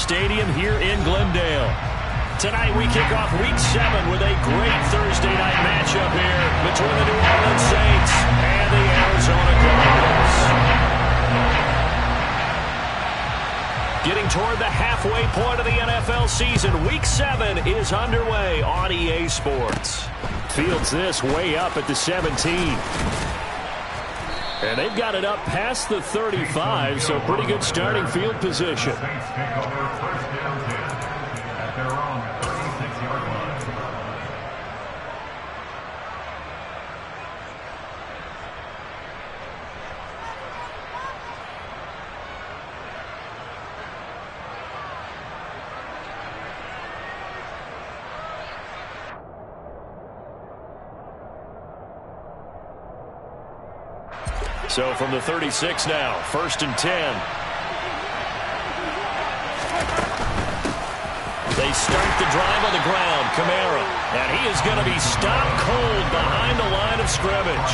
Stadium here in Glendale. Tonight we kick off Week 7 with a great Thursday night matchup here between the New Orleans Saints and the Arizona Cardinals. Getting toward the halfway point of the NFL season, Week 7 is underway on EA Sports. Fields this way up at the 17. And they've got it up past the 35, so pretty good starting field position. So from the 36 now, 1st and 10. They start the drive on the ground. Kamara. And he is going to be stopped cold behind the line of scrimmage.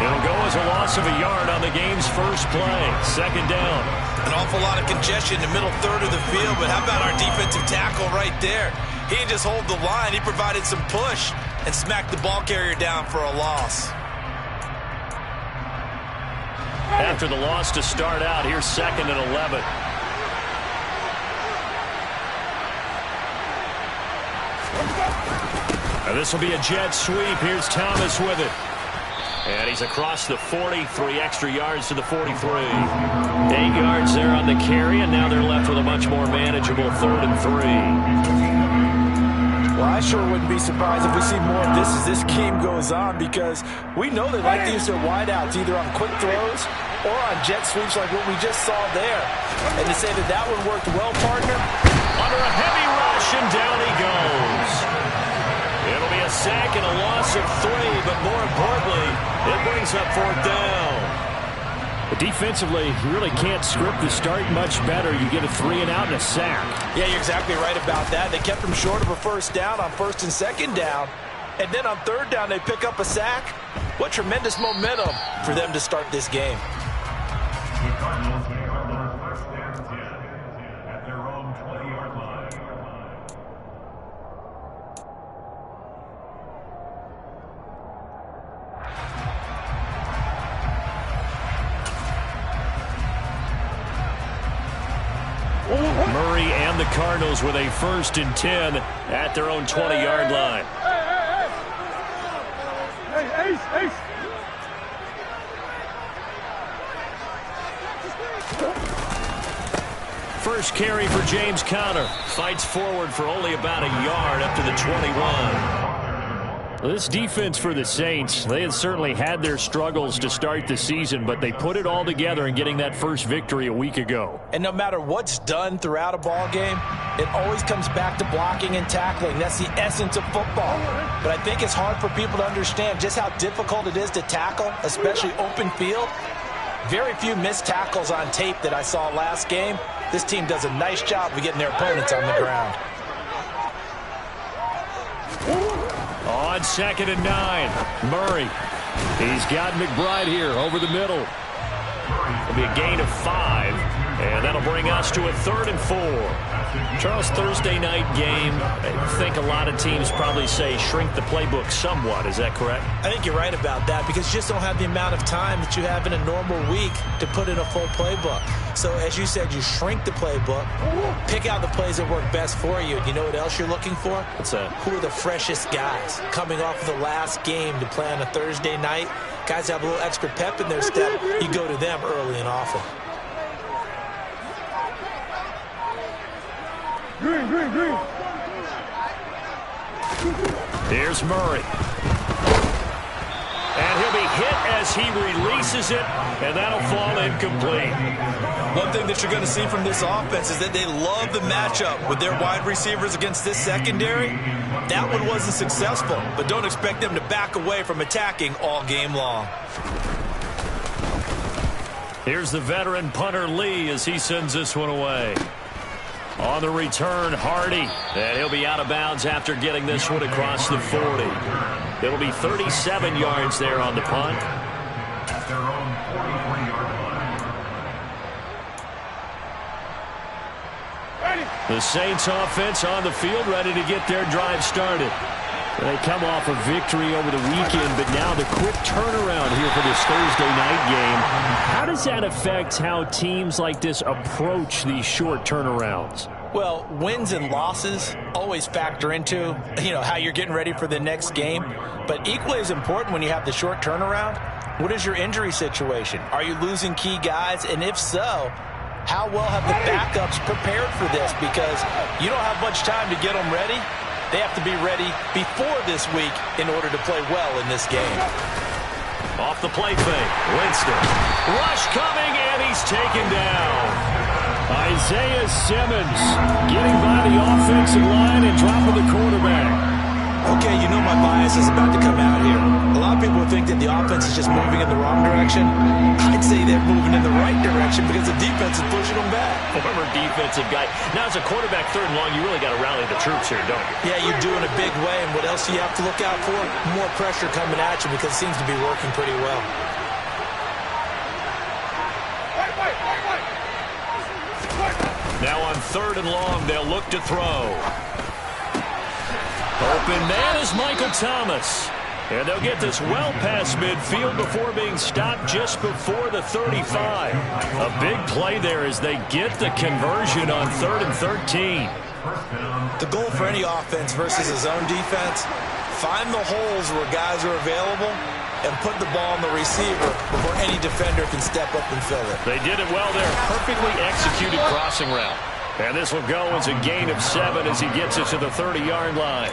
It'll go as a loss of a yard on the game's first play. 2nd down. An awful lot of congestion in the middle third of the field, but how about our defensive tackle right there? He didn't just hold the line. He provided some push and smacked the ball carrier down for a loss. After the loss to start out, here's 2nd and 11. Now this will be a jet sweep. Here's Thomas with it. And he's across the 40, 3 extra yards to the 43. 8 yards there on the carry, and now they're left with a much more manageable 3rd and 3. Well, I sure wouldn't be surprised if we see more of this as this game goes on, because we know they like to use their wideouts either on quick throws or on jet sweeps like what we just saw there. And to say that that one worked well, partner, under a heavy rush, and down he goes. It'll be a sack and a loss of 3, but more importantly, it brings up 4th down. But defensively, you really can't script the start much better. You get a 3 and out and a sack. Yeah, you're exactly right about that. They kept them short of a 1st down on 1st and 2nd down. And then on 3rd down, they pick up a sack. What tremendous momentum for them to start this game. The Cardinals may have their 1st and 10 at their own 20-yard line. Murray and the Cardinals with a 1st and 10 at their own 20-yard line. First carry for James Conner. Fights forward for only about a yard up to the 21. This defense for the Saints, they had certainly had their struggles to start the season, but they put it all together in getting that first victory a week ago. And no matter what's done throughout a ball game, it always comes back to blocking and tackling. That's the essence of football. But I think it's hard for people to understand just how difficult it is to tackle, especially open field. Very few missed tackles on tape that I saw last game. This team does a nice job of getting their opponents on the ground. On 2nd and 9, Murray. He's got McBride here over the middle. It'll be a gain of 5, and that'll bring us to a 3rd and 4. Charles, Thursday night game, I think a lot of teams probably say shrink the playbook somewhat. Is that correct? I think you're right about that, because you just don't have the amount of time that you have in a normal week to put in a full playbook. So as you said, you shrink the playbook, pick out the plays that work best for you. And you know what else you're looking for? What's that? Who are the freshest guys coming off of the last game to play on a Thursday night? Guys have a little extra pep in their step. You go to them early and often. Green. Here's Murray. And he'll be hit as he releases it, and that'll fall incomplete. One thing that you're going to see from this offense is that they love the matchup with their wide receivers against this secondary. That one wasn't successful, but don't expect them to back away from attacking all game long. Here's the veteran punter Lee as he sends this one away. On the return, Hardy. And he'll be out of bounds after getting this one across the 40. It'll be 37 yards there on the punt. At their own 43-yard The Saints offense on the field, ready to get their drive started. They come off a victory over the weekend, but now the quick turnaround here for this Thursday night game. How does that affect how teams like this approach these short turnarounds? Well, wins and losses always factor into, how you're getting ready for the next game. But equally as important when you have the short turnaround, what is your injury situation? Are you losing key guys? And if so, how well have the backups prepared for this? Because you don't have much time to get them ready. They have to be ready before this week in order to play well in this game. Off the play fake, Winston. Rush coming, and he's taken down. Isaiah Simmons getting by the offensive line and dropping the quarterback. Okay, my bias is about to come out here. A lot of people think that the offense is just moving in the wrong direction. I'd say they're moving in the right direction because the defense is pushing them back. Former defensive guy. Now, as a quarterback, 3rd and long, you really got to rally the troops here, don't you? Yeah, you do in a big way. And what else do you have to look out for? More pressure coming at you because it seems to be working pretty well. Now on 3rd and long, they'll look to throw. Open man is Michael Thomas. And they'll get this well past midfield before being stopped just before the 35. A big play there as they get the conversion on 3rd and 13. The goal for any offense versus his own defense, find the holes where guys are available and put the ball on the receiver before any defender can step up and fill it. They did it well there. Perfectly executed crossing route. And this will go as a gain of 7 as he gets it to the 30-yard line.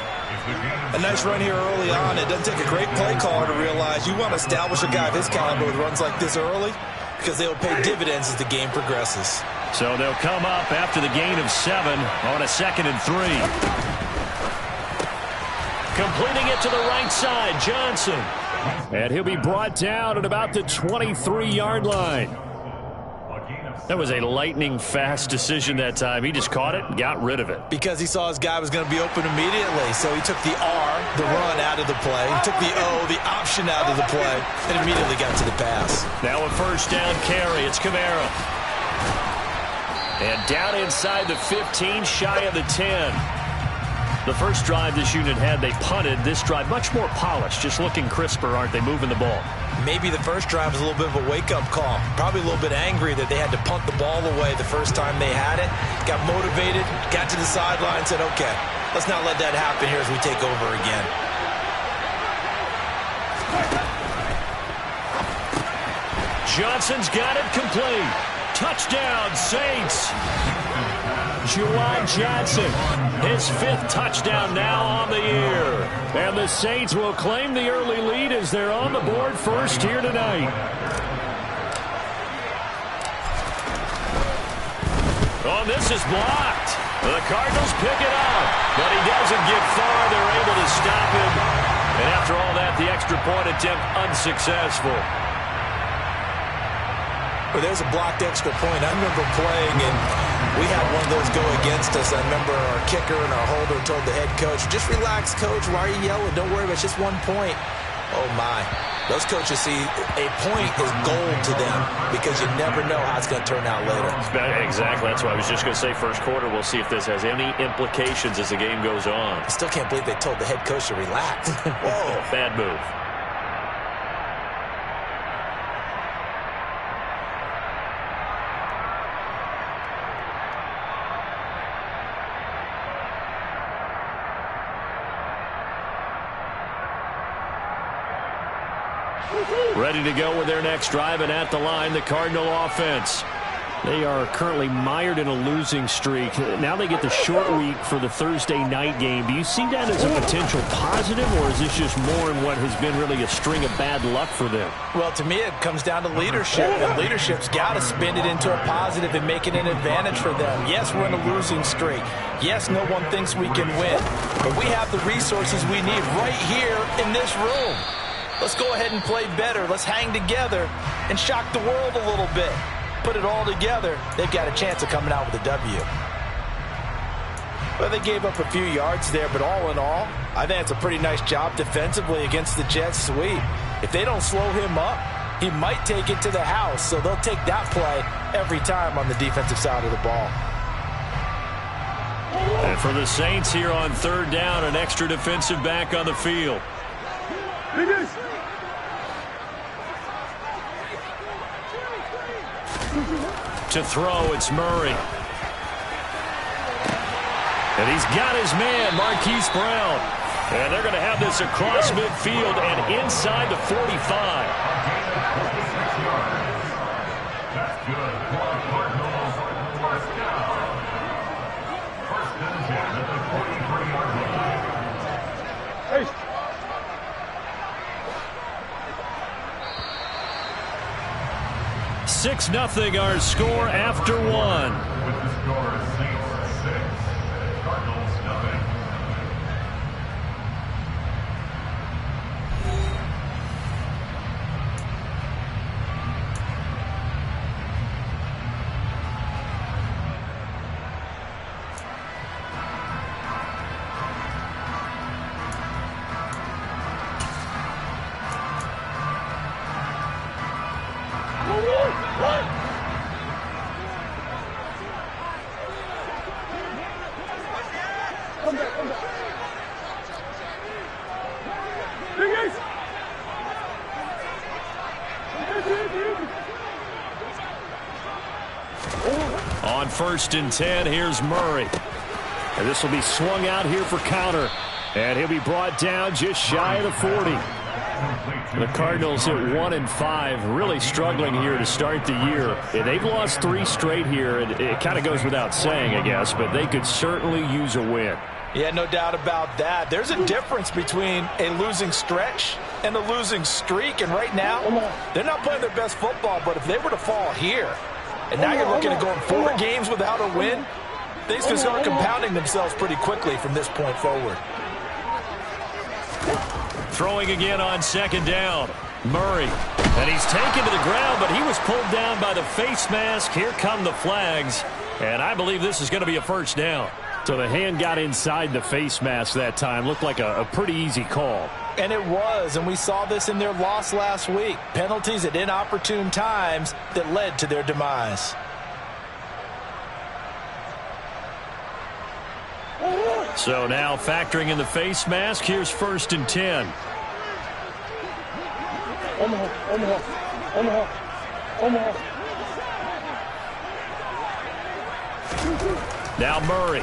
A nice run here early on. It doesn't take a great play caller to realize you want to establish a guy of his caliber with runs like this early because they will pay dividends as the game progresses. So they'll come up after the gain of 7 on a 2nd and 3. Completing it to the right side, Johnson. And he'll be brought down at about the 23-yard line. That was a lightning-fast decision that time. He just caught it and got rid of it. Because he saw his guy was going to be open immediately. So he took the R, the run, out of the play. He took the O, the option, out of the play, and immediately got to the pass. Now a 1st down carry. It's Kamara. And down inside the 15, shy of the 10. The first drive this unit had, they punted. This drive, much more polished, just looking crisper, aren't they, moving the ball? Maybe the first drive was a little bit of a wake-up call. Probably a little bit angry that they had to punt the ball away the first time they had it. Got motivated, got to the sideline, said, okay, let's not let that happen here as we take over again. Johnson's got it complete. Touchdown, Saints. Juwan Johnson, his 5th touchdown now on the year. And the Saints will claim the early lead as they're on the board first here tonight. Oh, this is blocked. The Cardinals pick it up, but he doesn't get far. They're able to stop him. And after all that, the extra point attempt unsuccessful. Well, there's a blocked extra point. I remember playing, and we had one of those go against us. I remember our kicker and our holder told the head coach, just relax, coach. Why are you yelling? Don't worry about it. It's just 1 point. Oh, my. Those coaches see a point is gold to them because you never know how it's going to turn out later. Exactly. That's what I was just going to say. First quarter, we'll see if this has any implications as the game goes on. I still can't believe they told the head coach to relax. Whoa. Bad move. Ready to go with their next drive, and at the line, the Cardinal offense. They are currently mired in a losing streak. Now they get the short week for the Thursday night game. Do you see that as a potential positive, or is this just more in what has been really a string of bad luck for them? Well, to me, it comes down to leadership, and leadership's got to spin it into a positive and make it an advantage for them. Yes, we're in a losing streak. Yes, no one thinks we can win, but we have the resources we need right here in this room. Let's go ahead and play better. Let's hang together and shock the world a little bit. Put it all together, they've got a chance of coming out with a W. Well, they gave up a few yards there, but all in all, I think it's a pretty nice job defensively against the Jets sweep. If they don't slow him up, he might take it to the house, so they'll take that play every time on the defensive side of the ball. And for the Saints here on third down, an extra defensive back on the field. To throw, it's Murray. And he's got his man, Marquise Brown. And they're going to have this across midfield and inside the 45. That's good. Cardinals, first down. First and 10 at the 43-yard line. 6-0 our score after one. With the score, Saints 6, Cardinals nothing. On 1st and 10, here's Murray. And this will be swung out here for counter. And he'll be brought down just shy of the 40. The Cardinals at 1-5, really struggling here to start the year. They've lost 3 straight here, and it kind of goes without saying, I guess, but they could certainly use a win. Yeah, no doubt about that. There's a difference between a losing stretch and a losing streak, and right now, they're not playing their best football, but if they were to fall here, and now you're looking at going 4 games without a win, things can start compounding themselves pretty quickly from this point forward. Throwing again on 2nd down. Murray. And he's taken to the ground, but he was pulled down by the face mask. Here come the flags. And I believe this is going to be a first down. So the hand got inside the face mask that time. Looked like a pretty easy call. And it was, and we saw this in their loss last week. Penalties at inopportune times that led to their demise. So now factoring in the face mask, here's 1st and 10. Now Murray.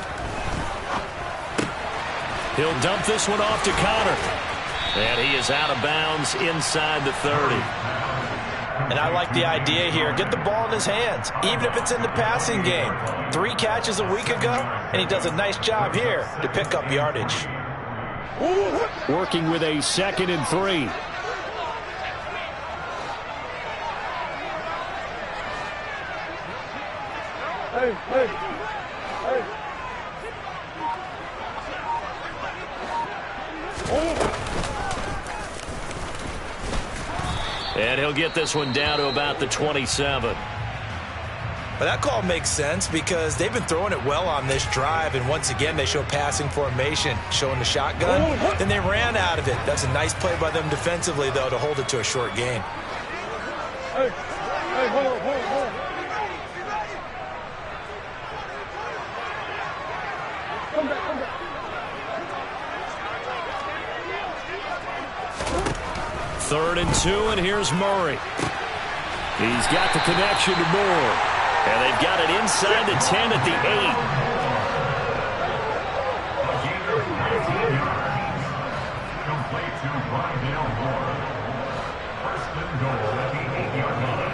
He'll dump this one off to Connor. And he is out of bounds inside the 30. And I like the idea here. Get the ball in his hands, even if it's in the passing game. 3 catches a week ago, and he does a nice job here to pick up yardage. Working with a 2nd and 3. And he'll get this one down to about the 27. But that call makes sense because they've been throwing it well on this drive, and once again they show passing formation, showing the shotgun. Then they ran out of it. That's a nice play by them defensively, though, to hold it to a short gain. Hold on. Come back. 3rd and 2, and here's Murray. He's got the connection to Moore. And they've got it inside the 10 at the 8. Complete to Rydell Moore. 1st and goal at the 8-yard line.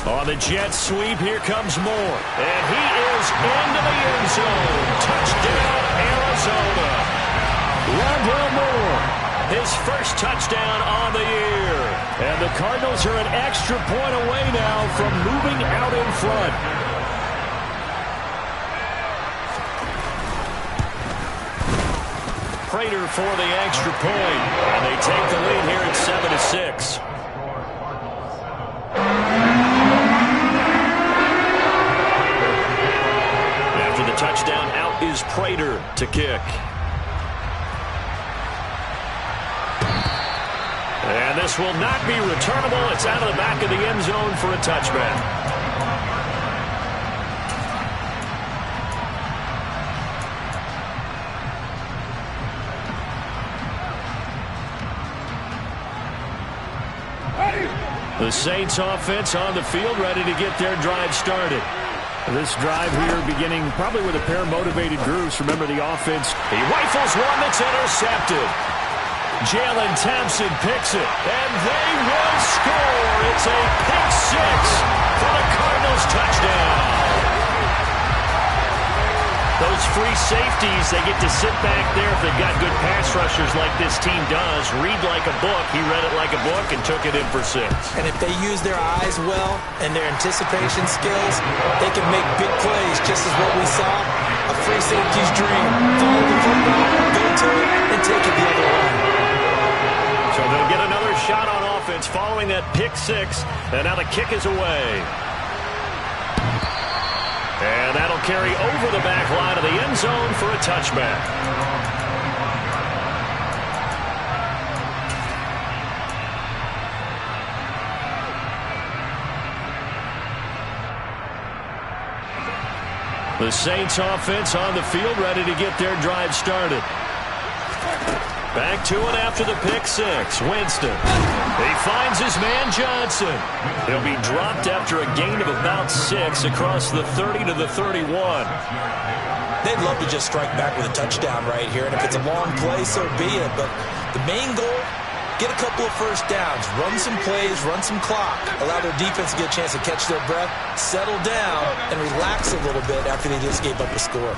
On the jet sweep, here comes Moore. And he is into the end zone. Touchdown, Arizona. Rondell Moore, his first touchdown on the year. And the Cardinals are an extra point away now from moving out in front. Prater for the extra point. And they take the lead here at 7-6. After the touchdown, out is Prater to kick. this will not be returnable. It's out of the back of the end zone for a touchback. The Saints offense on the field, ready to get their drive started. This drive here beginning probably with a pair of motivated groups. Remember the offense. He rifles one that's intercepted. Jalen Thompson picks it, and they will score. It's a pick six for the Cardinals touchdown. Those free safeties, they get to sit back there if they've got good pass rushers like this team does. Read like a book. He read it like a book and took it in for 6. And if they use their eyes well and their anticipation skills, they can make big plays, just as what we saw. A free safety's dream. Follow the football, go to it, and take it the other way. So they'll get another shot on offense following that pick 6. And now the kick is away. And that'll carry over the back line of the end zone for a touchback. The Saints offense on the field, ready to get their drive started. Back to it after the pick 6. Winston. He finds his man Johnson. He'll be dropped after a gain of about 6 across the 30 to the 31. They'd love to just strike back with a touchdown right here, and if it's a long play, so be it. But the main goal, get a couple of first downs, run some plays, run some clock, allow their defense to get a chance to catch their breath, settle down, and relax a little bit after they just gave up a score.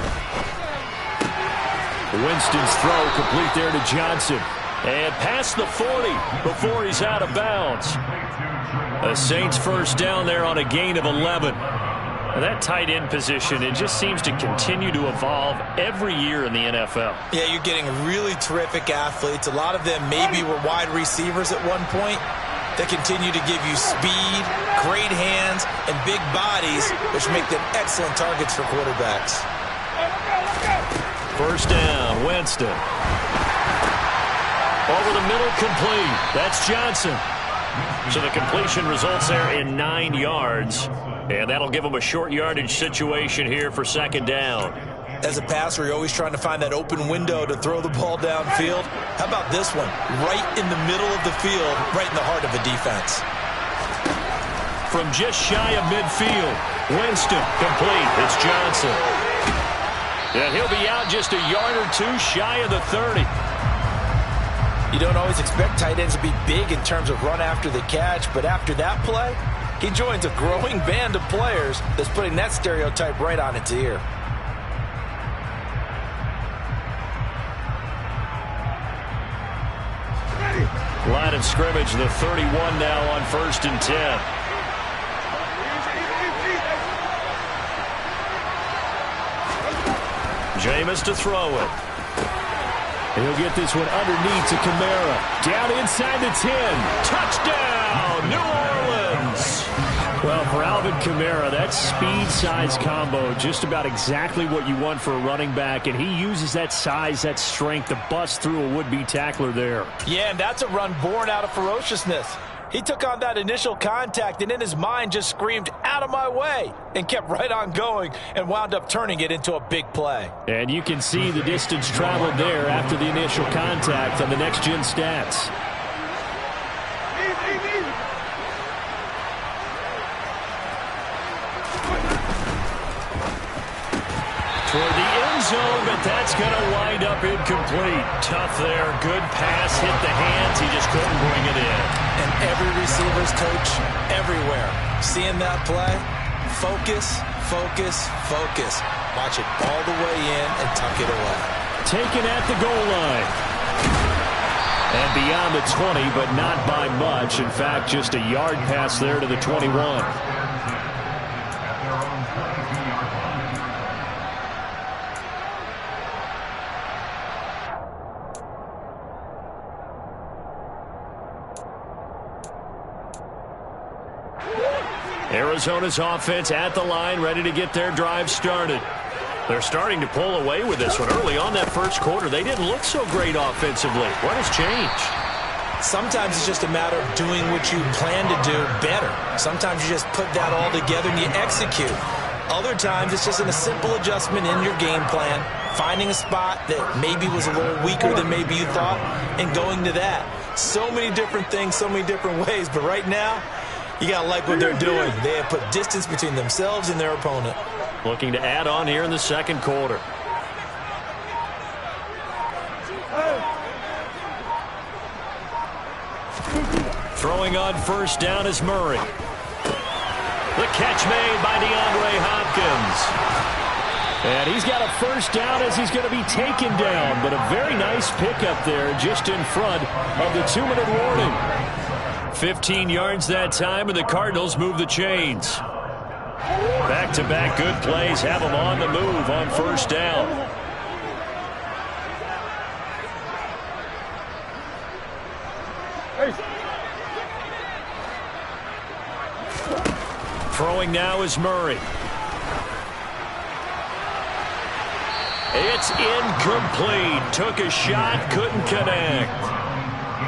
Winston's throw complete there to Johnson. And past the 40 before he's out of bounds. The Saints first down there on a gain of 11. That tight end position, it just seems to continue to evolve every year in the NFL. Yeah, you're getting really terrific athletes. A lot of them maybe were wide receivers at one point. They continue to give you speed, great hands, and big bodies, which make them excellent targets for quarterbacks. First down, Winston. Over the middle, complete. That's Johnson. So the completion results there in 9 yards. And that'll give them a short yardage situation here for second down. As a passer, you're always trying to find that open window to throw the ball downfield. How about this one? Right in the middle of the field, right in the heart of the defense. From just shy of midfield, Winston complete. It's Johnson. And he'll be out just a yard or 2 shy of the 30. You don't always expect tight ends to be big in terms of run after the catch, but after that play, he joins a growing band of players that's putting that stereotype right on its ear. Line of scrimmage, the 31 now on 1st and 10. Jameis to throw it. He'll get this one underneath to Kamara. Down inside the 10. Touchdown, New Orleans. Well, for Alvin Kamara, that speed-size combo, just about exactly what you want for a running back, and he uses that size, that strength to bust through a would-be tackler there. Yeah, and that's a run born out of ferociousness. He took on that initial contact and in his mind just screamed, "Out of my way," and kept right on going and wound up turning it into a big play. And you can see the distance traveled there after the initial contact on the next-gen stats. Toward the end zone, but that's going to wind up incomplete. Tough there. Good pass. Hit the hands. He just couldn't bring it in. And every receiver's coach everywhere, seeing that play, focus, focus, focus. Watch it all the way in and tuck it away. Taken at the goal line. And beyond the 20, but not by much. In fact, just a yard pass there to the 21. Arizona's offense at the line, ready to get their drive started. They're starting to pull away with this one. Early on that first quarter, they didn't look so great offensively. What has changed? Sometimes it's just a matter of doing what you plan to do better. Sometimes you just put that all together and you execute. Other times it's just a simple adjustment in your game plan, finding a spot that maybe was a little weaker than maybe you thought, and going to that. So many different things, so many different ways, but right now, you got to like what they're doing. They have put distance between themselves and their opponent. Looking to add on here in the second quarter. Throwing on first down is Murray. The catch made by DeAndre Hopkins. And he's got a first down as he's going to be taken down. But a very nice pickup there just in front of the 2-minute warning. 15 yards that time, and the Cardinals move the chains. Back-to-back good plays have them on the move on first down. Throwing now is Murray. It's incomplete. Took a shot, couldn't connect.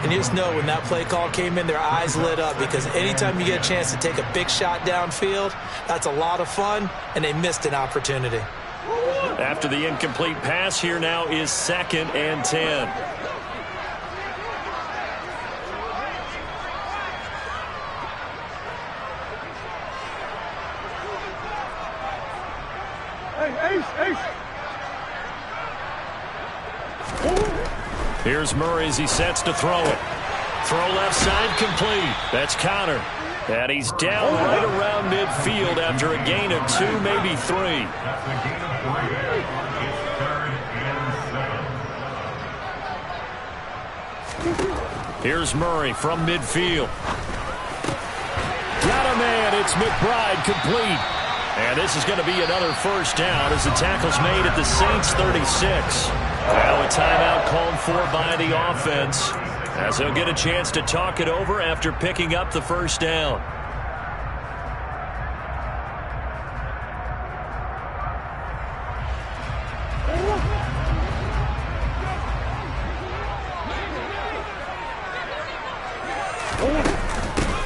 And you just know when that play call came in, their eyes lit up, because anytime you get a chance to take a big shot downfield, that's a lot of fun, and they missed an opportunity. After the incomplete pass, here now is 2nd and 10. Here's Murray as he sets to throw it. Throw left side complete. That's counter. And he's down right around midfield after a gain of 2, maybe 3. That's a gain of 3. It's 3rd and 7. Here's Murray from midfield. Got a man. It's McBride complete. And this is going to be another first down as the tackle's made at the Saints 36. Now a timeout called for by the offense, as they'll get a chance to talk it over after picking up the first down.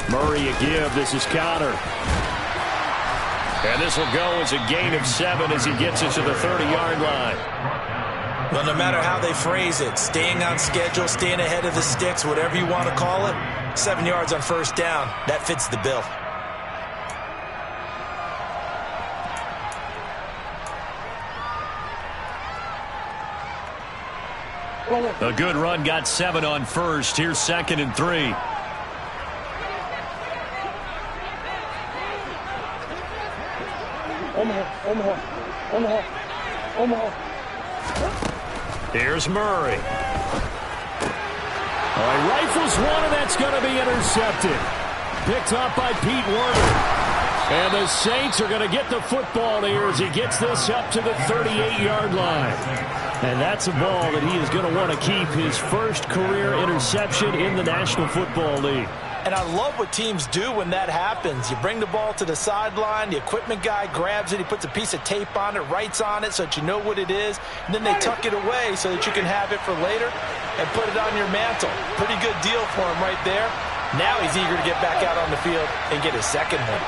Murray a give. This is counter. And this will go as a gain of 7 as he gets it to the 30-yard line. Well, no matter how they phrase it, staying on schedule, staying ahead of the sticks, whatever you want to call it, 7 yards on first down, that fits the bill. A good run got 7 on first. Here's 2nd and 3. Omaha. Here's Murray. All right, rifles one, and that's going to be intercepted. Picked up by Pete Werner. And the Saints are going to get the football here as he gets this up to the 38-yard line. And that's a ball that he is going to want to keep, his first career interception in the National Football League. And I love what teams do when that happens. You bring the ball to the sideline, the equipment guy grabs it, he puts a piece of tape on it, writes on it so that you know what it is, and then they tuck it away so that you can have it for later and put it on your mantle. Pretty good deal for him right there. Now he's eager to get back out on the field and get his second one.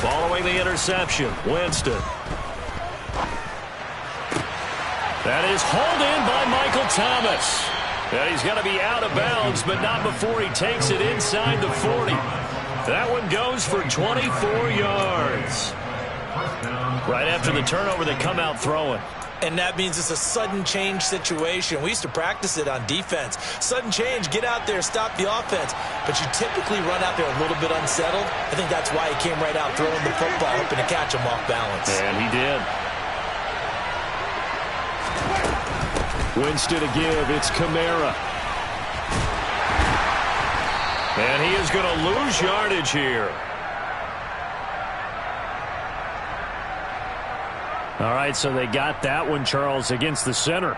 Following the interception, Winston. That is hauled in by Michael Thomas. And he's going to be out of bounds, but not before he takes it inside the 40. That one goes for 24 yards. Right after the turnover, they come out throwing. And that means it's a sudden change situation. We used to practice it on defense. Sudden change, get out there, stop the offense. But you typically run out there a little bit unsettled. I think that's why he came right out throwing the football, hoping to catch him off balance. And he did. Winston to give. It's Kamara. And he is going to lose yardage here. All right, so they got that one, Charles, against the center.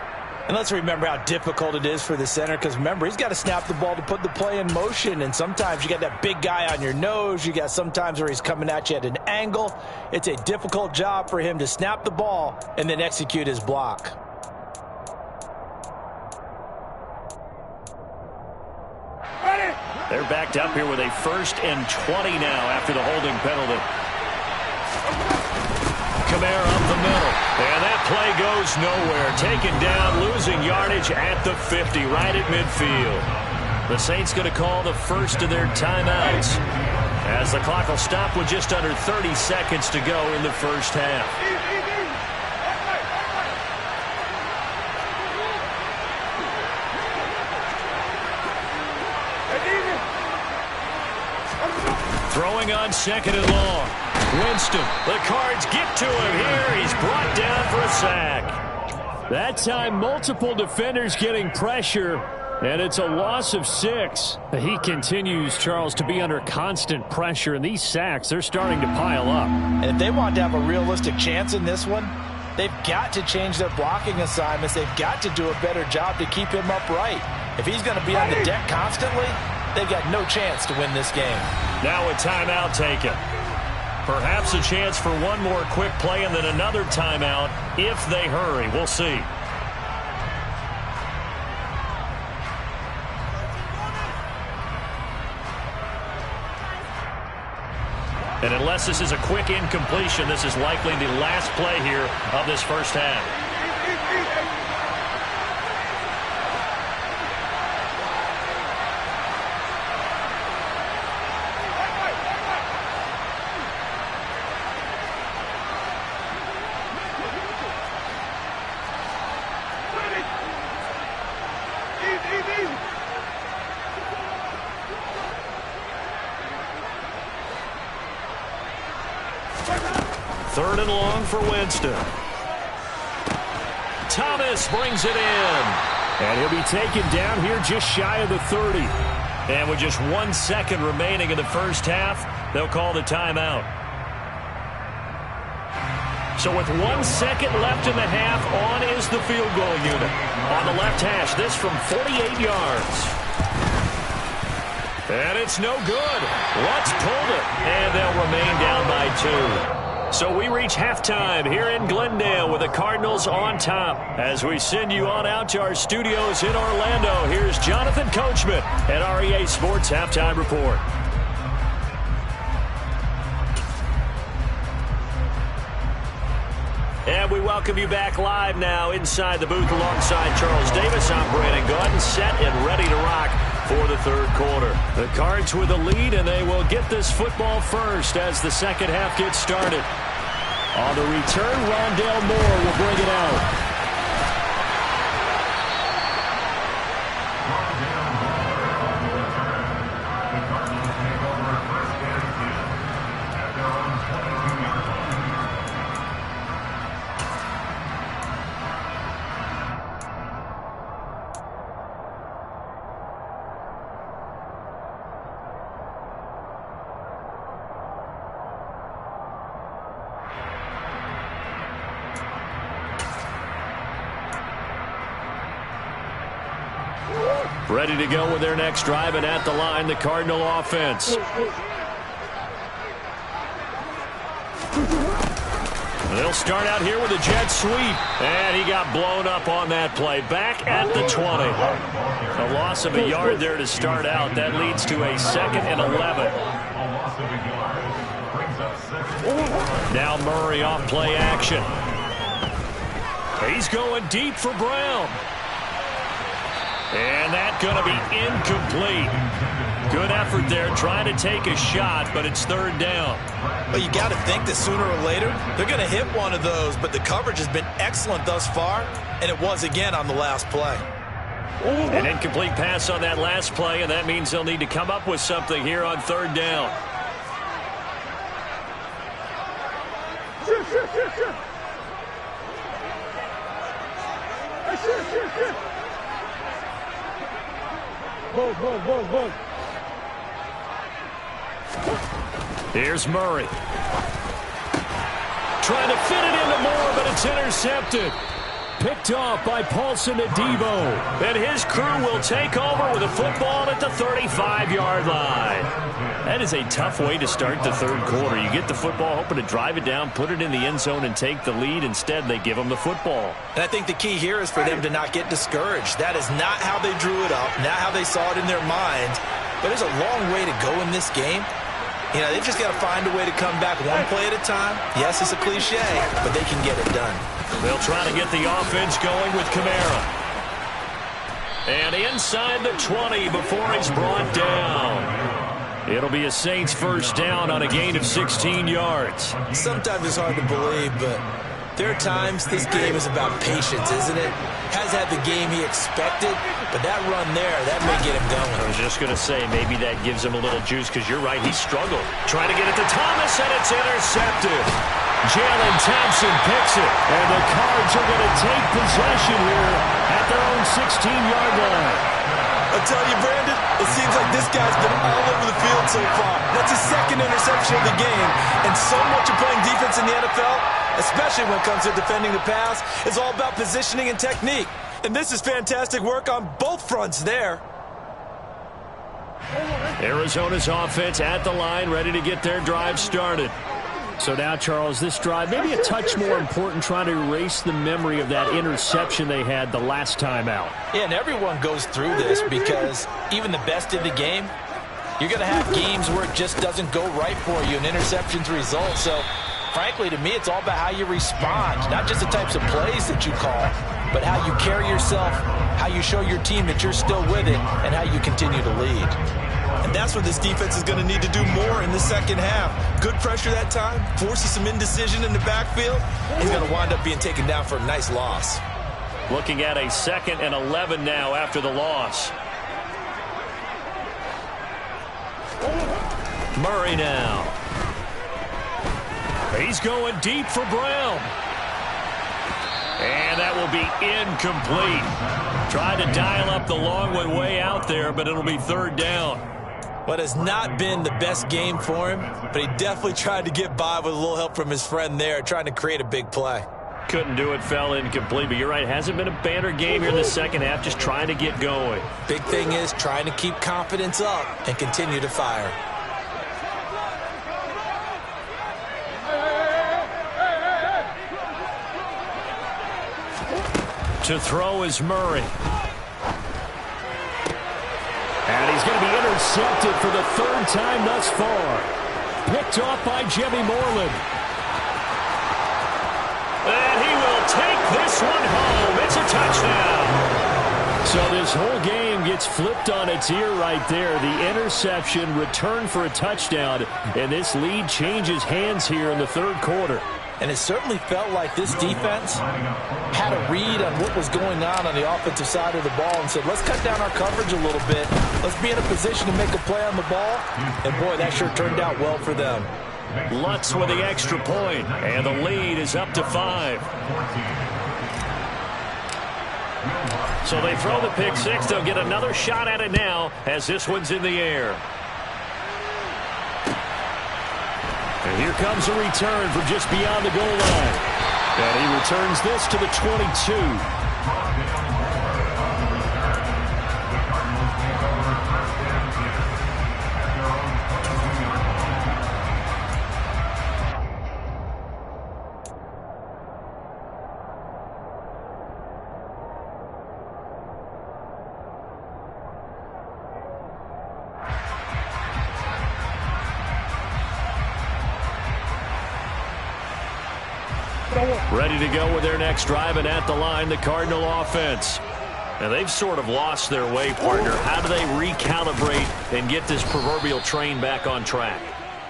And let's remember how difficult it is for the center, because remember, he's got to snap the ball to put the play in motion, and sometimes you got that big guy on your nose. You got sometimes where he's coming at you at an angle. It's a difficult job for him to snap the ball and then execute his block. They're backed up here with a 1st and 20 now after the holding penalty. Kamara up the middle, and that play goes nowhere. Taken down, losing yardage at the 50, right at midfield. The Saints going to call the first of their timeouts, as the clock will stop with just under 30 seconds to go in the first half. Throwing on 2nd and long. Winston, the Cards get to him here. He's brought down for a sack. That time, multiple defenders getting pressure, and it's a loss of 6. He continues, Charles, to be under constant pressure, and these sacks, they're starting to pile up. And if they want to have a realistic chance in this one, they've got to change their blocking assignments. They've got to do a better job to keep him upright. If he's going to be on the deck constantly, they've got no chance to win this game. Now a timeout taken. Perhaps a chance for one more quick play and then another timeout if they hurry. We'll see. And unless this is a quick incompletion, this is likely the last play here of this first half. Third and long for Winston. Thomas brings it in. And he'll be taken down here just shy of the 30. And with just 1 second remaining in the first half, they'll call the timeout. So with 1 second left in the half, on is the field goal unit. On the left hash, this from 48 yards. And it's no good. Lutz pulled it, and they'll remain down by 2. So we reach halftime here in Glendale with the Cardinals on top. As we send you on out to our studios in Orlando, here's Jonathan Coachman at REA Sports Halftime Report. And we welcome you back live now inside the booth alongside Charles Davis. I'm Brandon Gaudin, set and ready to rock for the third quarter. The Cards with the lead, and they will get this football first as the second half gets started. On the return, Rondale Moore will bring it out. Ready to go with their next drive, and at the line, the Cardinal offense. They'll start out here with a jet sweep, and he got blown up on that play. Back at the 20. A loss of a yard there to start out. That leads to a 2nd and 11. Now Murray off play action. He's going deep for Brown. And that's going to be incomplete. Good effort there trying to take a shot, but it's third down. Well, you got to think that sooner or later they're going to hit one of those, but the coverage has been excellent thus far, and it was again on the last play. An incomplete pass on that last play, and that means they'll need to come up with something here on third down. Ball. Here's Murray. Trying to fit it into Moore, but it's intercepted. Picked off by Paulson Adebo. And his crew will take over with a football at the 35-yard line. That is a tough way to start the third quarter. You get the football, hoping to drive it down, put it in the end zone, and take the lead. Instead, they give them the football. And I think the key here is for them to not get discouraged. That is not how they drew it up, not how they saw it in their minds. But there's a long way to go in this game. You know, they've just got to find a way to come back one play at a time. Yes, it's a cliche, but they can get it done. They'll try to get the offense going with Kamara. And inside the 20 before he's brought down. It'll be a Saints first down on a gain of 16 yards. Sometimes it's hard to believe, but there are times this game is about patience, isn't it? Has had the game he expected, but that run there, that may get him going. I was just going to say, maybe that gives him a little juice, because you're right, he struggled. Trying to get it to Thomas, and it's intercepted. Jalen Thompson picks it, and the Cards are going to take possession here at their own 16-yard line. I tell you, Brandon, it seems like this guy's been all over the field so far. That's his second interception of the game, and so much of playing defense in the NFL, especially when it comes to defending the pass, is all about positioning and technique. And this is fantastic work on both fronts there. Arizona's offense at the line, ready to get their drive started. So now, Charles, this drive, maybe a touch more important, trying to erase the memory of that interception they had the last time out. Yeah, and everyone goes through this because even the best in the game, you're going to have games where it just doesn't go right for you, and interceptions result. So, frankly, to me, it's all about how you respond, not just the types of plays that you call, but how you carry yourself, how you show your team that you're still with it, and how you continue to lead. And that's what this defense is going to need to do more in the second half. Good pressure that time, forces some indecision in the backfield. He's going to wind up being taken down for a nice loss. Looking at a 2nd and 11 now after the loss. Murray now. He's going deep for Brown. And that will be incomplete. Tried to dial up the long one way out there, but it'll be 3rd down. What has not been the best game for him, but he definitely tried to get by with a little help from his friend there, trying to create a big play. Couldn't do it, fell incomplete, but you're right, hasn't been a banner game here in the second half, just trying to get going. Big thing is trying to keep confidence up and continue to fire. To throw is Murray. And he's going to be intercepted for the 3rd time thus far. Picked off by Jimmy Moreland. And he will take this one home. It's a touchdown. So this whole game gets flipped on its ear right there. The interception, return for a touchdown, and this lead changes hands here in the 3rd quarter. And it certainly felt like this defense had a read on what was going on the offensive side of the ball and said, let's cut down our coverage a little bit. Let's be in a position to make a play on the ball. And, boy, that sure turned out well for them. Lutz with the extra point, and the lead is up to 5. So they throw the pick 6. They'll get another shot at it now as this one's in the air. And here comes a return from just beyond the goal line. And he returns this to the 22. Ready to go with their next drive, and at the line, the Cardinal offense. And they've sort of lost their way, partner. How do they recalibrate and get this proverbial train back on track?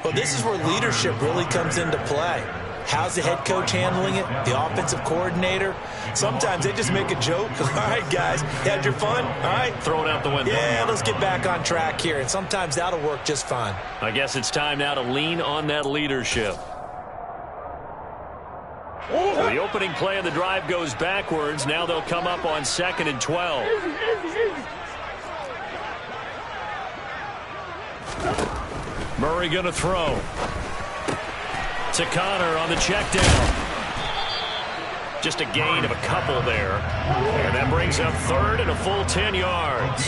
Well, this is where leadership really comes into play. How's the head coach handling it? The offensive coordinator? Sometimes they just make a joke. All right, guys, you had your fun? All right. Throw it out the window. Yeah, let's get back on track here. And sometimes that'll work just fine. I guess it's time now to lean on that leadership. The opening play of the drive goes backwards. Now they'll come up on 2nd and 12. Murray going to throw. To Connor on the check down. Just a gain of a couple there. And that brings up third and a full 10 yards.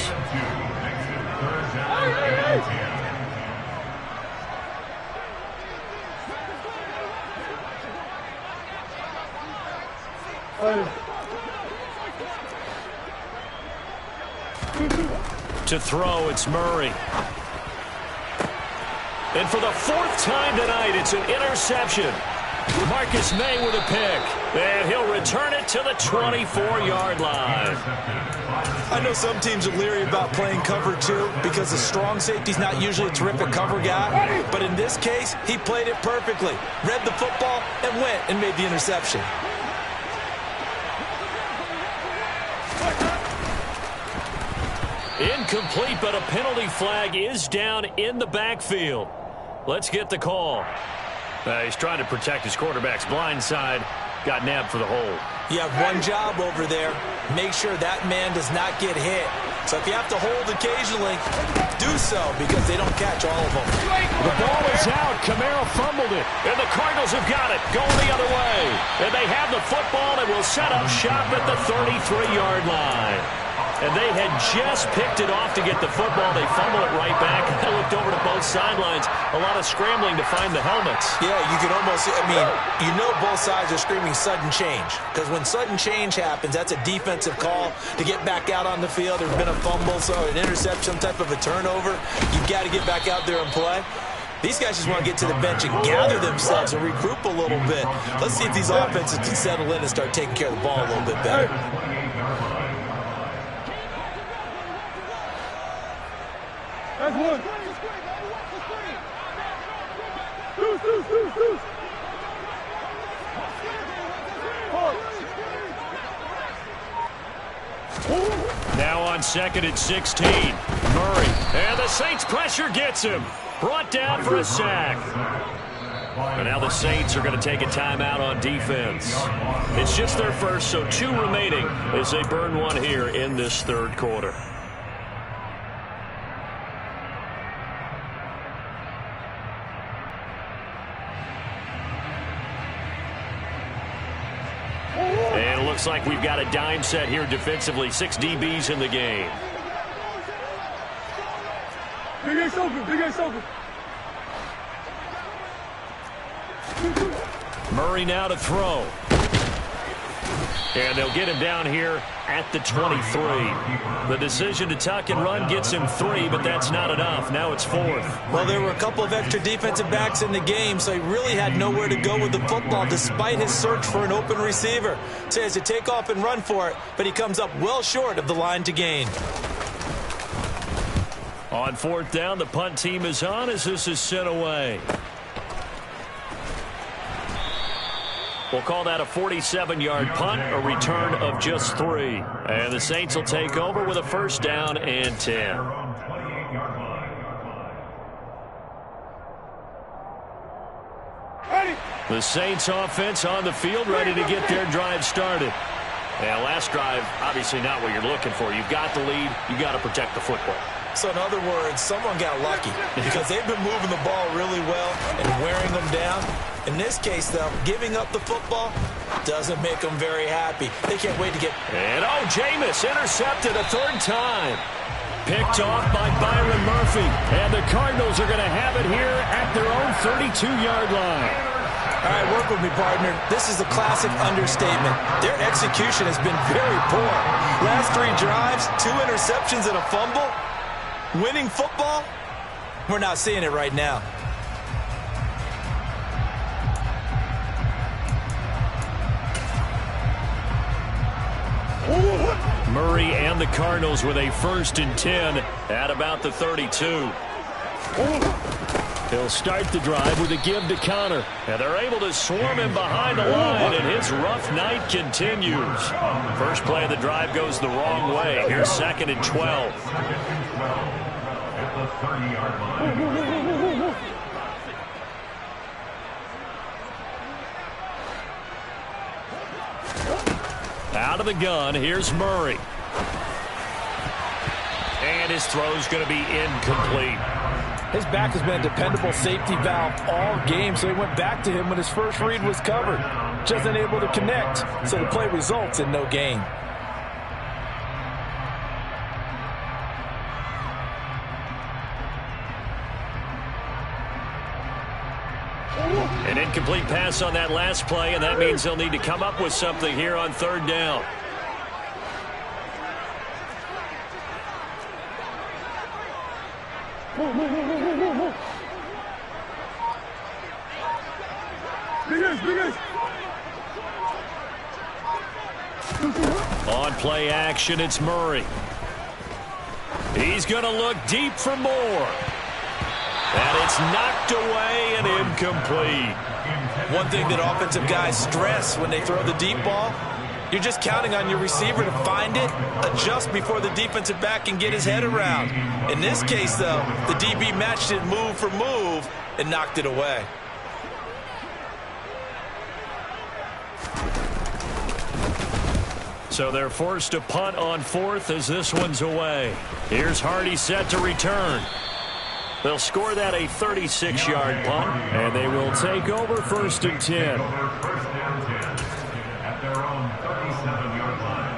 To throw, it's Murray. And for the fourth time tonight, it's an interception. Marcus May with a pick. And he'll return it to the 24-yard line. I know some teams are leery about playing cover 2 because the strong safety's not usually a terrific cover guy. But in this case, he played it perfectly. Read the football and went and made the interception. Incomplete, but a penalty flag is down in the backfield. Let's get the call. He's trying to protect his quarterback's blind side. Got nabbed for the hold. You have one job over there. Make sure that man does not get hit. So if you have to hold occasionally, do so because they don't catch all of them. The ball is out. Camaro fumbled it. And the Cardinals have got it. Going the other way. And they have the football and will set up shop at the 33-yard line. And they had just picked it off to get the football. They fumble it right back. I looked over to both sidelines. A lot of scrambling to find the helmets. Yeah, you can almost, you know both sides are screaming sudden change. Because when sudden change happens, that's a defensive call to get back out on the field. There's been a fumble, so an interception, type of a turnover. You've got to get back out there and play. These guys just want to get to the bench and gather themselves and regroup a little bit. Let's see if these offenses can settle in and start taking care of the ball a little bit better. That's one. Deuce. Now on second and 16. Murray. And the Saints pressure gets him. Brought down for a sack. And now the Saints are going to take a timeout on defense. It's just their first, so 2 remaining as they burn one here in this third quarter. And it looks like we've got a dime set here defensively. 6 DBs in the game. Big Ace open. Murray now to throw. And they'll get him down here at the 23. The decision to tuck and run gets him 3, but that's not enough. Now it's 4th. Well, there were a couple of extra defensive backs in the game, so he really had nowhere to go with the football despite his search for an open receiver. So he has to take off and run for it, but he comes up well short of the line to gain. On 4th down, the punt team is on as this is sent away. We'll call that a 47-yard punt, a return of just 3. And the Saints will take over with a first down and 10. The Saints offense on the field ready to get their drive started. And last drive, obviously not what you're looking for. You've got the lead. You've got to protect the football. So in other words, someone got lucky because they've been moving the ball really well and wearing them down. In this case, though, giving up the football doesn't make them very happy. They can't wait to get... And Jameis intercepted a 3rd time. Picked off by Byron Murphy. And the Cardinals are going to have it here at their own 32-yard line. All right, work with me, partner. This is a classic understatement. Their execution has been very poor. Last 3 drives, 2 interceptions and a fumble. Winning football? We're not seeing it right now. Murray and the Cardinals with a 1st and 10 at about the 32. He'll start the drive with a give to Connor. And they're able to swarm him behind the line, and his rough night continues. First play of the drive goes the wrong way. Here's 2nd and 12. At the 30-yard line. Out of the gun, here's Murray. And his throw's going to be incomplete. His back has been a dependable safety valve all game, so he went back to him when his first read was covered. Just unable to connect, so the play results in no gain. An incomplete pass on that last play, and that means they'll need to come up with something here on third down. On play action, it's Murray. He's going to look deep for more. And it's knocked away and incomplete. One thing that offensive guys stress when they throw the deep ball, you're just counting on your receiver to find it, adjust before the defensive back can get his head around. In this case, though, the DB matched it move for move and knocked it away. So they're forced to punt on fourth as this one's away. Here's Hardy set to return. They'll score that a 36-yard punt, and they will take over 1st and 10. At their own 37-yard line.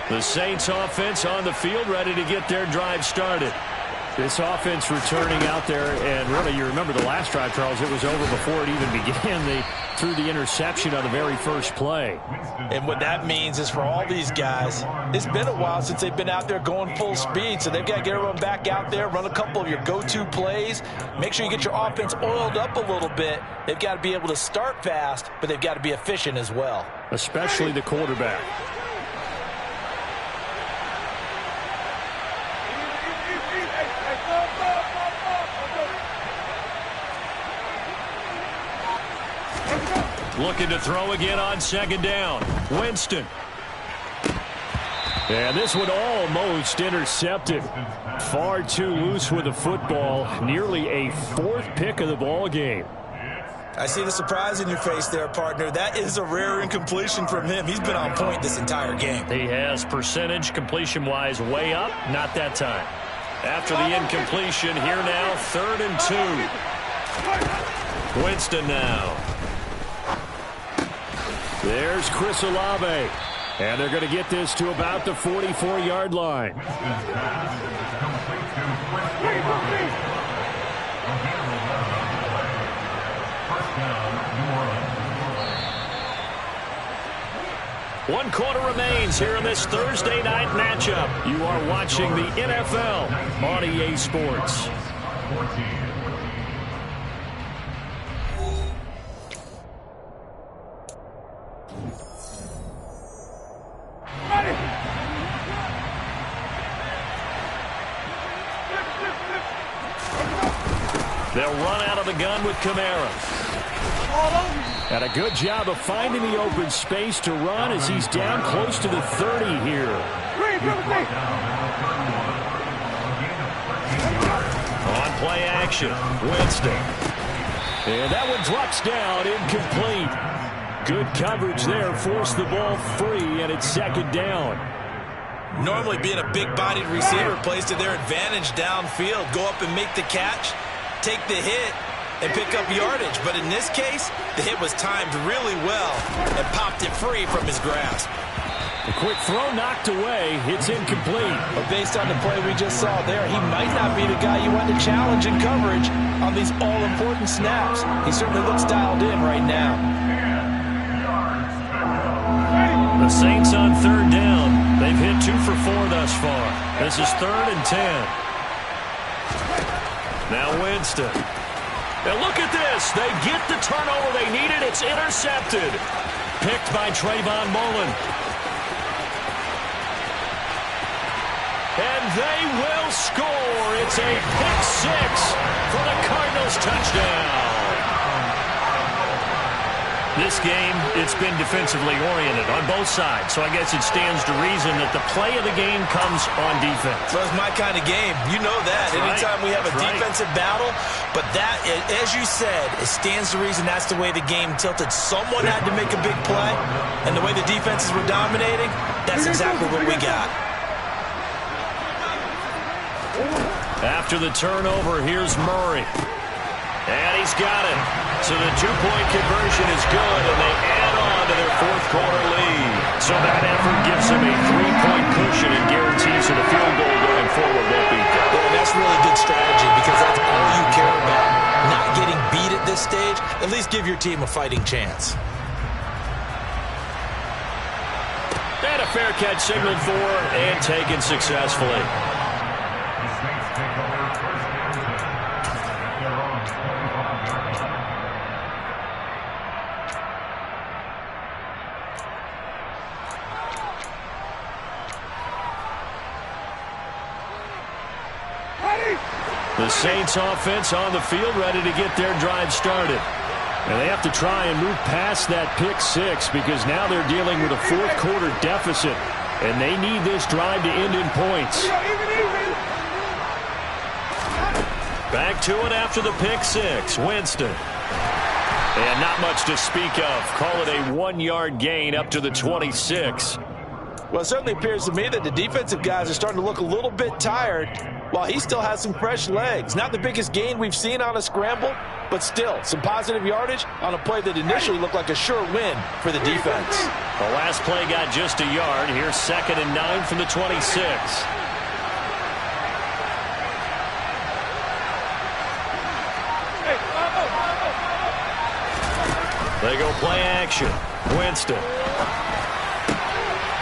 The Saints offense on the field, ready to get their drive started. This offense returning out there, and really, you remember the last drive, Charles, it was over before it even began. They threw the interception on the very first play. And what that means is for all these guys, it's been a while since they've been out there going full speed, so they've got to get everyone back out there, run a couple of your go-to plays, make sure you get your offense oiled up a little bit. They've got to be able to start fast, but they've got to be efficient as well. Especially the quarterback. Looking to throw again on 2nd down. Winston. And this one almost intercepted. Far too loose with the football. Nearly a 4th pick of the ball game. I see the surprise in your face there, partner. That is a rare incompletion from him. He's been on point this entire game. He has percentage completion-wise way up. Not that time. After the incompletion, here now, 3rd and 2. Winston now. There's Chris Olave. And they're going to get this to about the 44-yard line. One quarter remains here in this Thursday night matchup. You are watching the NFL on EA Sports. They'll run out of the gun with Kamara. And a good job of finding the open space to run as he's down close to the 30 here. On play action, Winston. And that one drops down, incomplete. Good coverage there, forced the ball free, and it's 2nd down. Normally being a big-bodied receiver plays to their advantage downfield. Go up and make the catch, take the hit, and pick up yardage. But in this case, the hit was timed really well and popped it free from his grasp. A quick throw knocked away. It's incomplete. But based on the play we just saw there, he might not be the guy you want to challenge in coverage on these all-important snaps. He certainly looks dialed in right now. The Saints on 3rd down. They've hit 2 for 4 thus far. This is 3rd and 10. Now Winston. And look at this. They get the turnover they needed. It's intercepted. Picked by Trayvon Mullen. And they will score. It's a pick 6 for the Cardinals touchdown. This game, it's been defensively oriented on both sides, so I guess it stands to reason that the play of the game comes on defense. Well, it's my kind of game. You know that. That's Anytime we have a right. defensive battle, but that, as you said, it stands to reason that's the way the game tilted. Someone had to make a big play, and the way the defenses were dominating, that's exactly what we got. After the turnover, here's Murray. And he's got it. So the two-point conversion is good, and they add on to their fourth-quarter lead. So that effort gives them a three-point cushion and guarantees that a field goal going forward won't beat them. Yeah, that's really good strategy because that's all you care about. Not getting beat at this stage, at least give your team a fighting chance. And a fair catch signaled for and taken successfully. The Saints take over first and 10 at their own 25-yard line. The Saints offense on the field ready to get their drive started. And they have to try and move past that pick six because now they're dealing with a fourth-quarter deficit, and they need this drive to end in points. Back to it after the pick six. Winston. And not much to speak of. Call it a 1-yard gain up to the 26. Well, it certainly appears to me that the defensive guys are starting to look a little bit tired while he still has some fresh legs. Not the biggest gain we've seen on a scramble, but still some positive yardage on a play that initially looked like a sure win for the defense. The last play got just a yard. Here's 2nd and 9 from the 26. They go play action. Winston.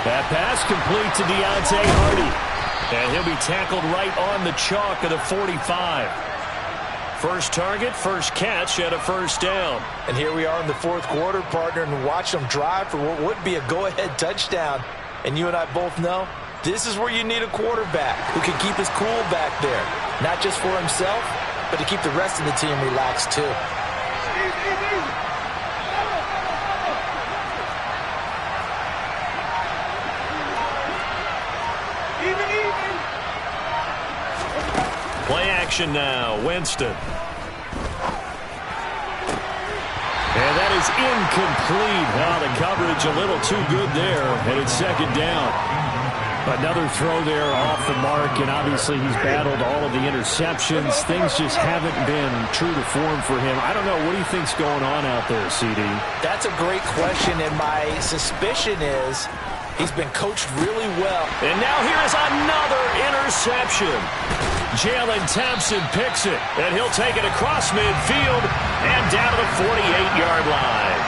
That pass complete to Deontay Hardy. And he'll be tackled right on the chalk of the 45. First target, first catch, and a first down. And here we are in the fourth quarter, partner, and watch them drive for what would be a go-ahead touchdown. And you and I both know this is where you need a quarterback who can keep his cool back there. Not just for himself, but to keep the rest of the team relaxed too. Play action now. Winston. And that is incomplete. Wow, the coverage a little too good there. And it's 2nd down. Another throw there off the mark, and obviously he's battled all of the interceptions. Things just haven't been true to form for him. I don't know. What do you think's going on out there, CD? That's a great question, and my suspicion is he's been coached really well. And now here is another interception. Jalen Thompson picks it, and he'll take it across midfield and down to the 48-yard line.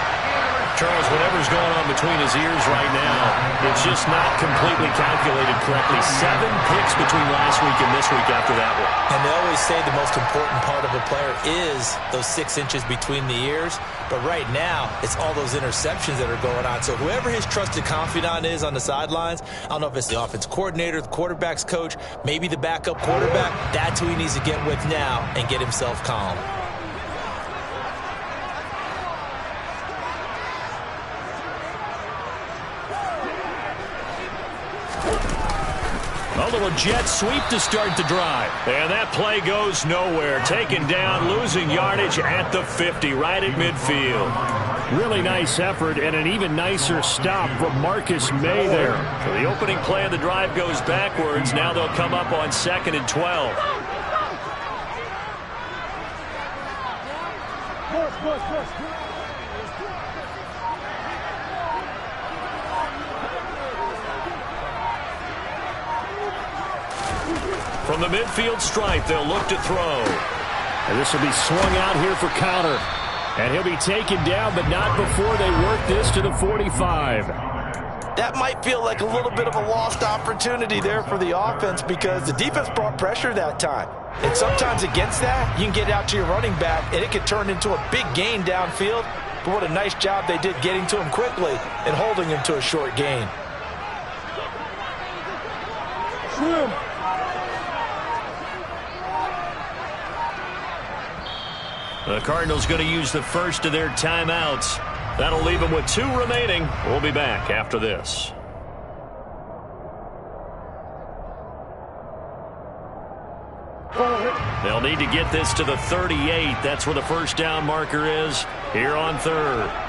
Charles, whatever's going on between his ears right now, it's just not completely calculated correctly. 7 picks between last week and this week after that one. And they always say the most important part of a player is those 6 inches between the ears. But right now, it's all those interceptions that are going on. So whoever his trusted confidant is on the sidelines, I don't know if it's the offense coordinator, the quarterback's coach, maybe the backup quarterback, that's who he needs to get with now and get himself calm. A little jet sweep to start the drive. And that play goes nowhere. Taken down, losing yardage at the 50, right at midfield. Really nice effort and an even nicer stop from Marcus May there. So the opening play of the drive goes backwards. Now they'll come up on 2nd and 12. From the midfield stripe, they'll look to throw. And this will be swung out here for counter. And he'll be taken down, but not before they work this to the 45. That might feel like a little bit of a lost opportunity there for the offense because the defense brought pressure that time. And sometimes against that, you can get out to your running back, and it could turn into a big gain downfield. But what a nice job they did getting to him quickly and holding him to a short gain. Swim. The Cardinals going to use the first of their timeouts. That'll leave him with 2 remaining. We'll be back after this. They'll need to get this to the 38. That's where the first down marker is here on 3rd.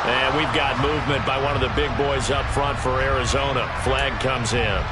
And we've got movement by one of the big boys up front for Arizona. Flag comes in.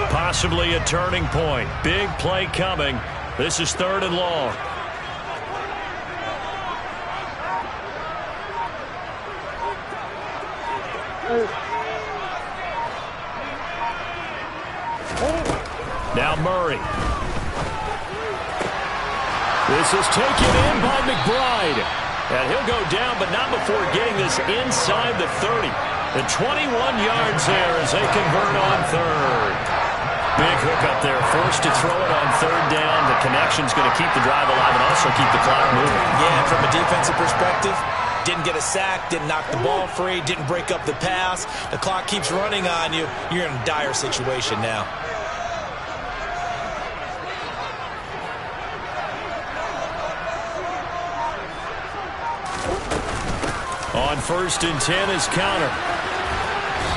Possibly a turning point. Big play coming. This is 3rd and long. Now Murray. This is taken in by McBride. And he'll go down, but not before getting this inside the 30. The 21 yards there as they convert on 3rd. Big hook up there. Forced to throw it on 3rd down. The connection's going to keep the drive alive and also keep the clock moving. Yeah, and from a defensive perspective, didn't get a sack, didn't knock the ball free, didn't break up the pass. The clock keeps running on you. You're in a dire situation now. On 1st and 10 is counter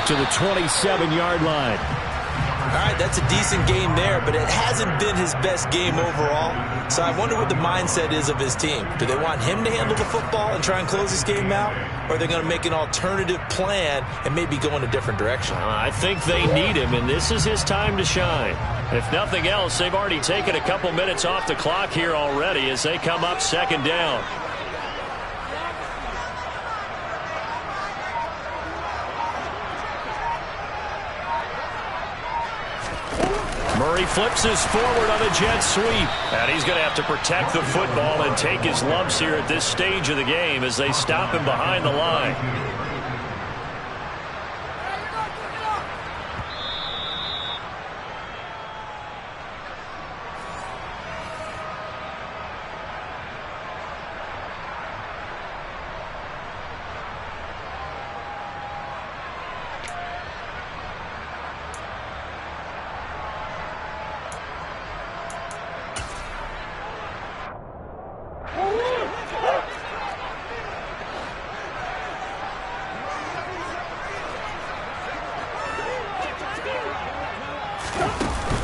to the 27-yard line. All right, that's a decent game there, but it hasn't been his best game overall. So I wonder what the mindset is of his team. Do they want him to handle the football and try and close this game out? Or are they going to make an alternative plan and maybe go in a different direction? I think they need him, and this is his time to shine. If nothing else, they've already taken a couple minutes off the clock here already as they come up 2nd down. Murray flips this forward on a jet sweep. And he's going to have to protect the football and take his lumps here at this stage of the game as they stop him behind the line.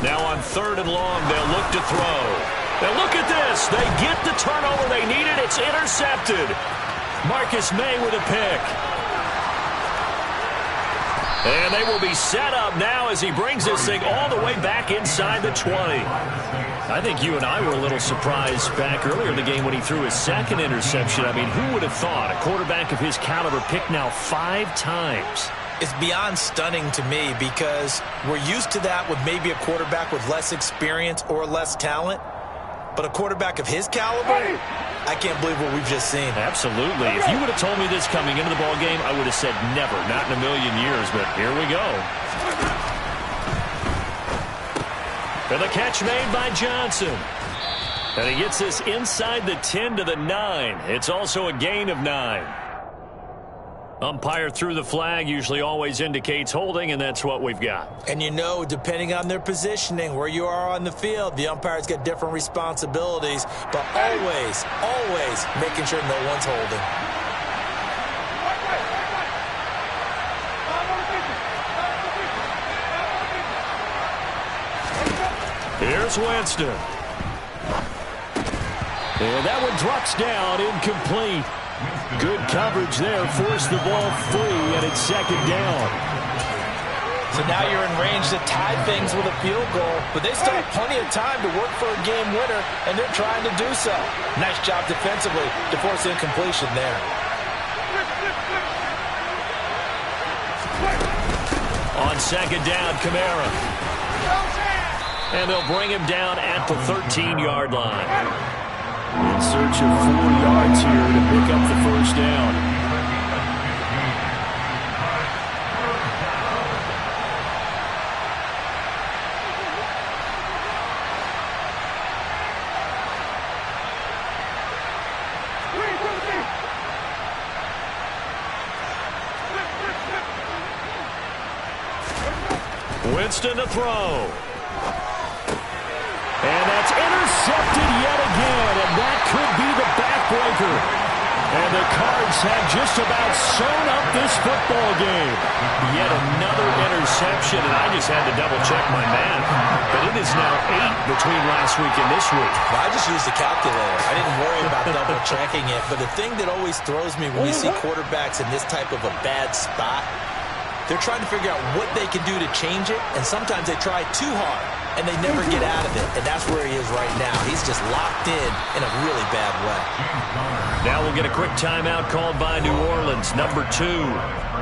Now on 3rd and long, they'll look to throw. And look at this. They get the turnover they needed. It's intercepted. Marcus May with a pick. And they will be set up now as he brings this thing all the way back inside the 20. I think you and I were a little surprised back earlier in the game when he threw his 2nd interception. I mean, who would have thought a quarterback of his caliber picked now 5 times? It's beyond stunning to me because we're used to that with maybe a quarterback with less experience or less talent. But a quarterback of his caliber, I can't believe what we've just seen. Absolutely. If you would have told me this coming into the ball game, I would have said never, not in a million years. But here we go. And the catch made by Johnson. And he gets this inside the 10 to the 9. It's also a gain of 9. Umpire threw the flag, usually always indicates holding, and that's what we've got. And you know, depending on their positioning, where you are on the field, the umpires get different responsibilities, but always, always making sure no one's holding. Here's Winston. And that one drops down, incomplete. Good coverage there, forced the ball free, and it's 2nd down. So now you're in range to tie things with a field goal, but they still have plenty of time to work for a game winner, and they're trying to do so. Nice job defensively to force incompletion there. On On second down, Kamara. And they'll bring him down at the 13-yard line. In search of 4 yards here to pick up the first down. Winston to throw. And that's intercepted yet again, and that could be the backbreaker. And the Cards have just about sewn up this football game. Yet another interception, and I just had to double-check my math. But it is now 8 between last week and this week. I just used a calculator. I didn't worry about double-checking it. But the thing that always throws me when we see quarterbacks in this type of a bad spot, they're trying to figure out what they can do to change it, and sometimes they try too hard, and they never get out of it, and that's where he is right now. He's just locked in a really bad way. Now we'll get a quick timeout called by New Orleans, number 2,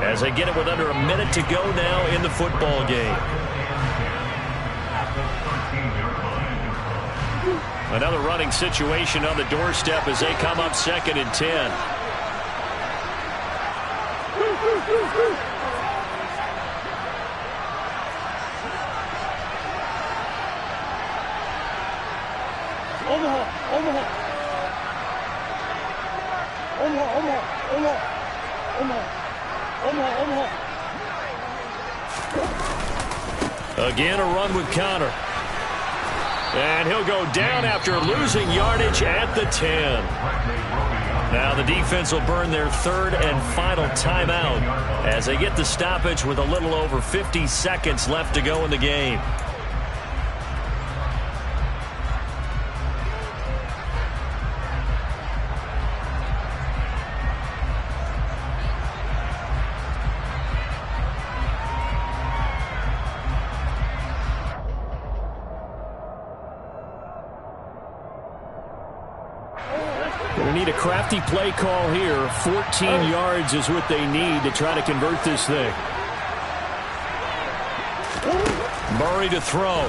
as they get it with under a minute to go now in the football game. Another running situation on the doorstep as they come up 2nd and 10. Again, a run with Connor. And he'll go down after losing yardage at the 10. Now the defense will burn their 3rd and final timeout as they get the stoppage with a little over 50 seconds left to go in the game. Going to need a crafty play call here. 14 yards is what they need to try to convert this thing. Murray to throw.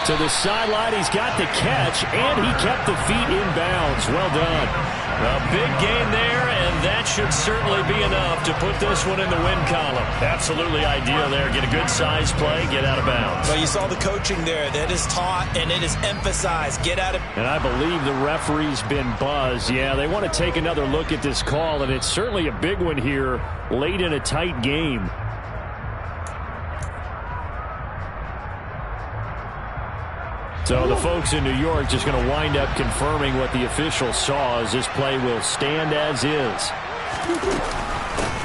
To the sideline, he's got the catch, and he kept the feet in bounds. Well done. A big gain there, and that should certainly be enough to put this one in the win column. Absolutely ideal there. Get a good size play, get out of bounds. Well, you saw the coaching there. That is taught, and it is emphasized. Get out of... And I believe the referee's been buzzed. Yeah, they want to take another look at this call, and it's certainly a big one here late in a tight game. So the folks in New York just going to wind up confirming what the official saw as this play will stand as is.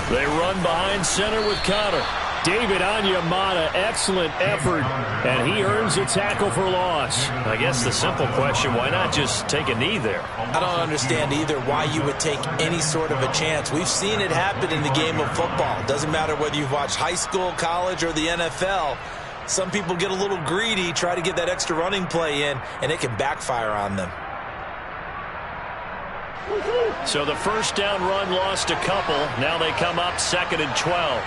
They run behind center with Connor. David Onyemata, excellent effort, and he earns a tackle for loss. I guess the simple question, why not just take a knee there? I don't understand either why you would take any sort of a chance. We've seen it happen in the game of football. It doesn't matter whether you've watched high school, college, or the NFL. Some people get a little greedy, try to get that extra running play in, and it can backfire on them. So the first down run lost a couple. Now they come up 2nd and 12.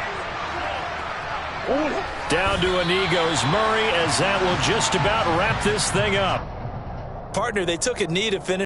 Down to a knee goes Murray, as that will just about wrap this thing up. Partner, they took a knee to finish.